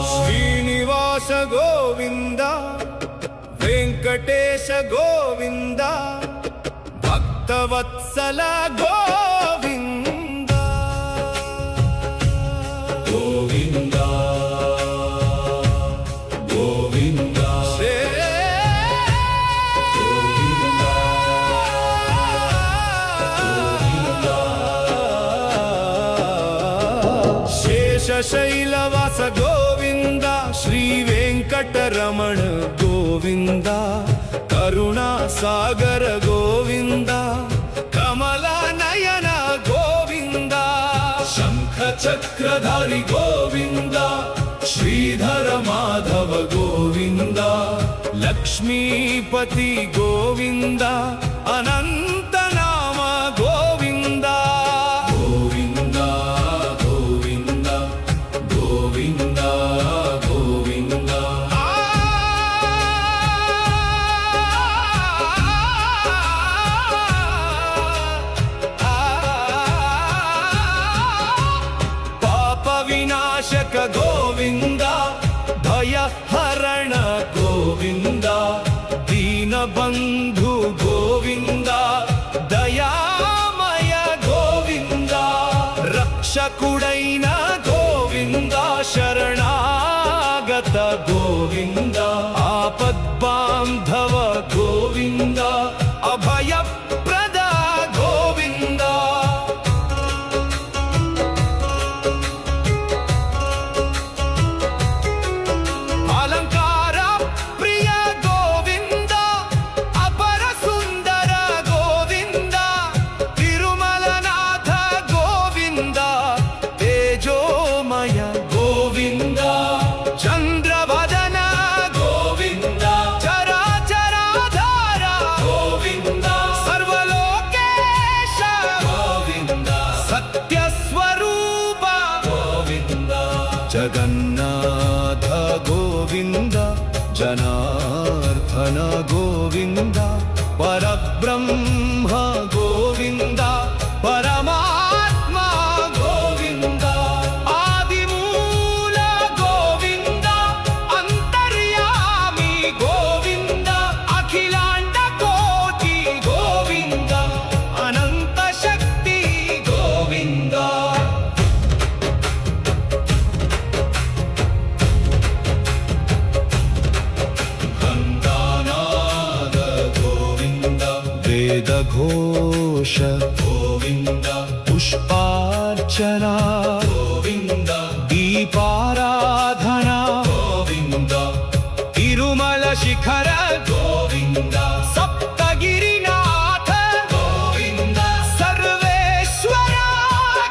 శ్రీనివాస గోవింద వెంకటేశ గోవింద భక్తవత్సల గోవింద గోవింద గోవింద శైలవాస గోవింద శ్రీ వెంకటరమణ గోవింద కరుణా సాగర గోవింద కమల నయన గోవింద శంఖ చక్రధారి గోవింద శ్రీధర మాధవ గోవింద లక్ష్మీపతి గోవింద అనంత నామ గోవింద గోవింద గోవింద గోవింద గోవింద పాప వినాశక గోవింద భయ హరణ గోవింద దీనబంధు గోవింద దయామయ గోవింద రక్షకుడైన గోవింద శరణాగత గోవింద ఆపద్బాంధవ గోవింద అభయప్రద గోవింద అలంకార ప్రియ గోవింద అపర సుందర గోవింద తిరుమలనాథ గోవింద తేజోమయ గోవింద చంద్రవదన గోవింద చరాచరాధార గోవింద సర్వలోకేశ గోవింద సత్యస్వరూప గోవింద జగన్నాథ గోవింద జనార్దన గోవింద పరబ్రహ్మ గోవింద పరమాత్మ గోవింద ఆదిమూల గోవింద అంతర్యామి గోవింద అఖిలాండ కోటి గోవింద అనంత శక్తి గోవింద గంగానాద గోవింద వేదఘోష గోవింద పుష్పార్చన గోవింద దీపారాధన గోవింద తిరుమల శిఖర గోవింద సప్తగిరినాథ గోవింద సర్వేశ్వర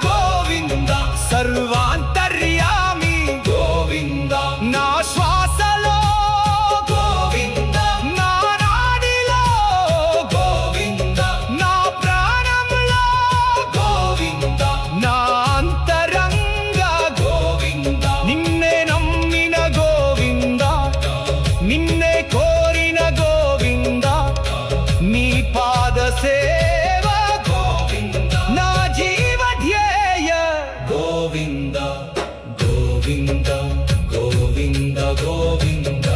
గోవింద సర్వాంతర్యామి గోవింద నా శ్వాసలో గోవింద నా నాడిలో గోవింద నా ప్రాణంలో గోవింద నా అంతరంగ గోవింద నిన్నే నమ్మిన గోవింద నిన్నే కోరిన గోవింద నీ పాద సేవ గోవింద నా జీవ ధ్యేయ గోవింద గోవింద గోవింద గోవింద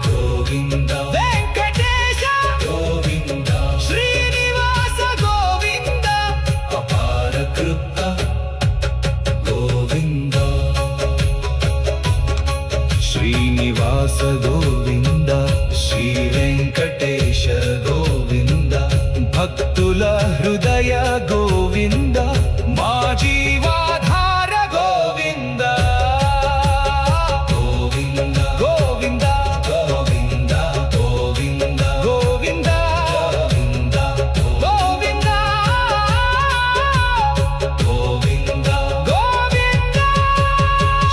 గోవింద వెంకటేశ గోవింద శ్రీనివాస గోవింద అపార కృప గోవింద శ్రీనివాస గోవింద శ్రీ వెంకటేశ గోవింద భక్తుల హృదయ గోవింద మా జీవాధార గోవింద గోవింద గోవింద గోవింద గోవింద గోవింద గోవింద గోవింద గోవింద గోవింద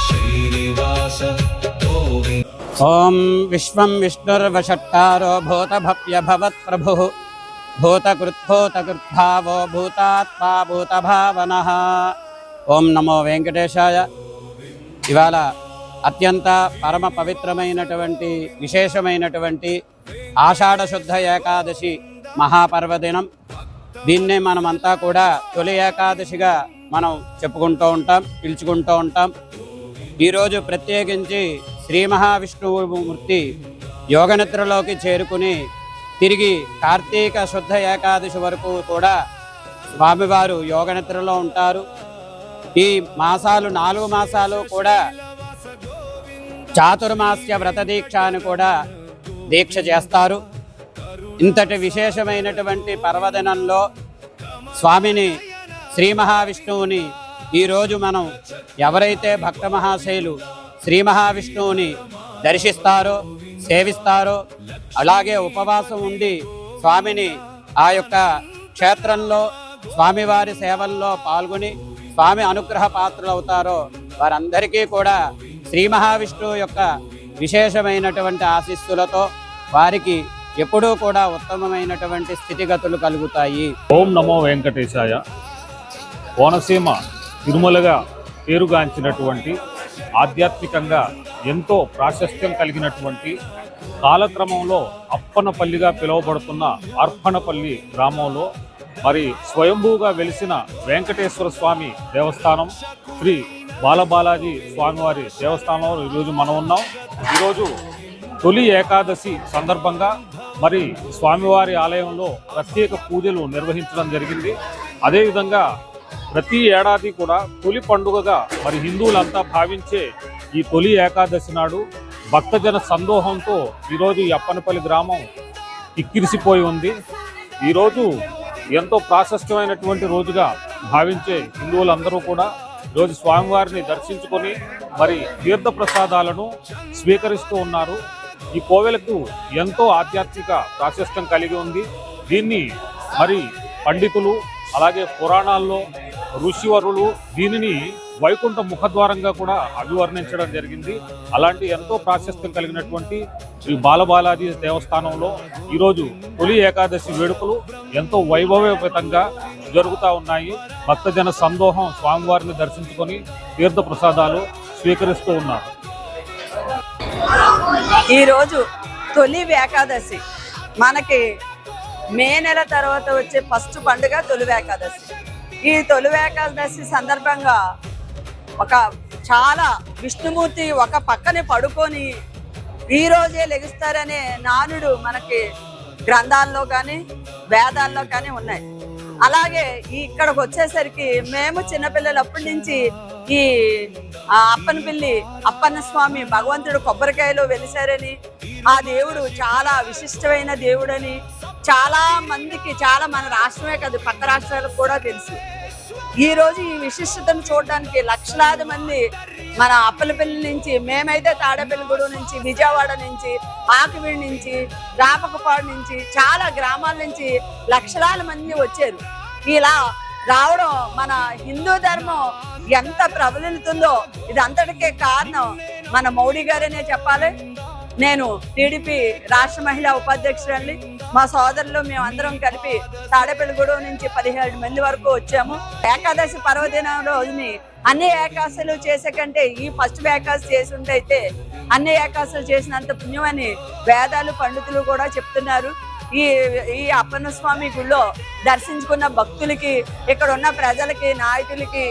శ్రీనివాస గోవింద ఓం విశ్వం విష్ణుర్వషట్కారో భూతభవ్య భవత్ప్రభుః భూతకృద్భూతకృద్భావో భూతాత్మా భూతభావనః. ఓం నమో వెంకటేశాయ. ఇవాళ అత్యంత పరమ పవిత్రమైనటువంటి విశేషమైనటువంటి ఆషాఢ శుద్ధ ఏకాదశి మహాపర్వదినం. దీన్నే మనమంతా కూడా తొలి ఏకాదశిగా మనం చెప్పుకుంటూ ఉంటాం, పిలుచుకుంటూ ఉంటాం. ఈరోజు ప్రత్యేకించి శ్రీ మహావిష్ణుమూర్తి యోగనిద్రలోకి చేరుకుని తిరిగి కార్తీక శుద్ధ ఏకాదశి వరకు కూడా స్వామివారు యోగనిద్రలో ఉంటారు. ఈ మాసాలు 4 మాసాలు కూడా చాతుర్మాస్య వ్రత దీక్ష అని కూడా దీక్ష చేస్తారు. ఇంతటి విశేషమైనటువంటి పర్వదినంలో స్వామిని శ్రీ మహావిష్ణువుని ఈరోజు మనం ఎవరైతే భక్త మహాశయులు శ్రీ మహావిష్ణువుని దర్శిస్తారో సేవిస్తారో, అలాగే ఉపవాసం ఉండి స్వామిని ఆ యొక్క క్షేత్రంలో స్వామివారి సేవల్లో పాల్గొని స్వామి అనుగ్రహ పాత్రలు అవుతారో వారందరికీ కూడా శ్రీ మహావిష్ణువు యొక్క విశేషమైనటువంటి ఆశీస్సులతో వారికి ఎప్పుడూ కూడా ఉత్తమమైనటువంటి స్థితిగతులు కలుగుతాయి. ఓం నమో వెంకటేశాయ. కోనసీమ తిరుమలగా పేరుగాంచినటువంటి ఆధ్యాత్మికంగా ఎంతో ప్రాశస్త్యం కలిగినటువంటి కాలక్రమంలో అప్పనపల్లిగా పిలువబడుతున్న అర్పణపల్లి గ్రామంలో మరి స్వయంభూగా వెలిసిన వెంకటేశ్వర స్వామి దేవస్థానం, శ్రీ బాలబాలాజీ స్వామివారి దేవస్థానంలో ఈరోజు మనం ఉన్నాం. ఈరోజు తొలి ఏకాదశి సందర్భంగా మరి స్వామివారి ఆలయంలో ప్రత్యేక పూజలు నిర్వహించడం జరిగింది. అదేవిధంగా ప్రతి ఏడాది కూడా తొలి పండుగగా మరి హిందువులంతా భావించే ఈ తొలి ఏకాదశి నాడు భక్తజన సందోహంతో ఈరోజు ఈ అప్పనపల్లి గ్రామం ఇక్కిరిసిపోయి ఉంది. ఈరోజు ఎంతో ప్రాశస్త్యమైనటువంటి రోజుగా భావించే హిందువులందరూ కూడా ఈరోజు స్వామివారిని దర్శించుకొని మరి తీర్థ ప్రసాదాలను స్వీకరిస్తూ ఉన్నారు. ఈ కోవెలకు ఎంతో ఆధ్యాత్మిక ప్రాశస్త్యం కలిగి ఉంది. దీన్ని మరి పండితులు అలాగే పురాణాల్లో ఋషివరులు దీనిని వైకుంఠ ముఖద్వారంగా కూడా అభివర్ణించడం జరిగింది. అలాంటి ఎంతో ప్రాశస్త్యం కలిగినటువంటి శ్రీ బాలబాలాజీ దేవస్థానంలో ఈరోజు తొలి ఏకాదశి వేడుకలు ఎంతో వైభవోపేతంగా జరుగుతూ ఉన్నాయి. భక్తజన సందోహం స్వామివారిని దర్శించుకొని తీర్థ ప్రసాదాలు స్వీకరిస్తూ ఉన్నారు. ఈరోజు తొలి ఏకాదశి మనకి మే నెల తర్వాత వచ్చే ఫస్ట్ పండుగ తొలి ఏకాదశి. ఈ తొలి ఏకాదశి సందర్భంగా చాలా విష్ణుమూర్తి ఒక పక్కనే పడుకొని ఈ రోజే లెగుస్తారనే నానుడు మనకి గ్రంథాల్లో కానీ వేదాల్లో కానీ ఉన్నాయి. అలాగే ఇక్కడికి వచ్చేసరికి మేము చిన్నపిల్లలప్పటి నుంచి ఈ అప్పన్న స్వామి భగవంతుడు కొబ్బరికాయలో వెలిసారని, ఆ దేవుడు చాలా విశిష్టమైన దేవుడని చాలా మందికి, చాలా మన రాష్ట్రమే కాదు పక్క రాష్ట్రాలకు కూడా తెలుసు. ఈ రోజు ఈ విశిష్టతను చూడడానికి లక్షలాది మంది మన అప్పలపల్లి నుంచి, మేమైతే తాడేపల్లిగూడెం నుంచి, విజయవాడ నుంచి, ఆకివీడి నుంచి, రాపకపాడు నుంచి, చాలా గ్రామాల నుంచి లక్షలాది మంది వచ్చారు. ఇలా రావడం మన హిందూ ధర్మం ఎంత ప్రబలుతుందో ఇదంతటికే కారణం మన మోడీ గారనే చెప్పాలి. నేను టీడీపీ రాష్ట్ర మహిళా ఉపాధ్యక్షురాలి. మా సోదరులు మేమందరం కలిపి తాడేపల్లిగూడెం నుంచి 17 మంది వరకు వచ్చాము. ఏకాదశి పర్వదినం రోజుని అన్ని ఏకాదశులు చేసే కంటే ఈ ఫస్ట్ ఏకాదశి చేసి ఉంటే అన్ని ఏకాదశులు చేసినంత పుణ్యమని వేదాలు పండితులు కూడా చెప్తున్నారు. ఈ అప్పన్న స్వామి గుళ్ళో దర్శించుకున్న భక్తులకి, ఇక్కడ ఉన్న ప్రజలకి, నాయకులకి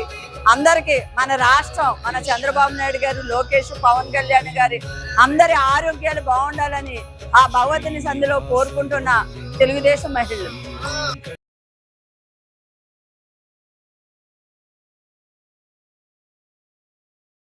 అందరికీ మన రాష్ట్రం, మన చంద్రబాబు నాయుడు గారు, లోకేష్, పవన్ కళ్యాణ్ గారి అందరి ఆరోగ్యాలు బాగుండాలని ఆ భగవతుని సంధిలో కోరుకుంటున్న తెలుగుదేశం మహిళలు.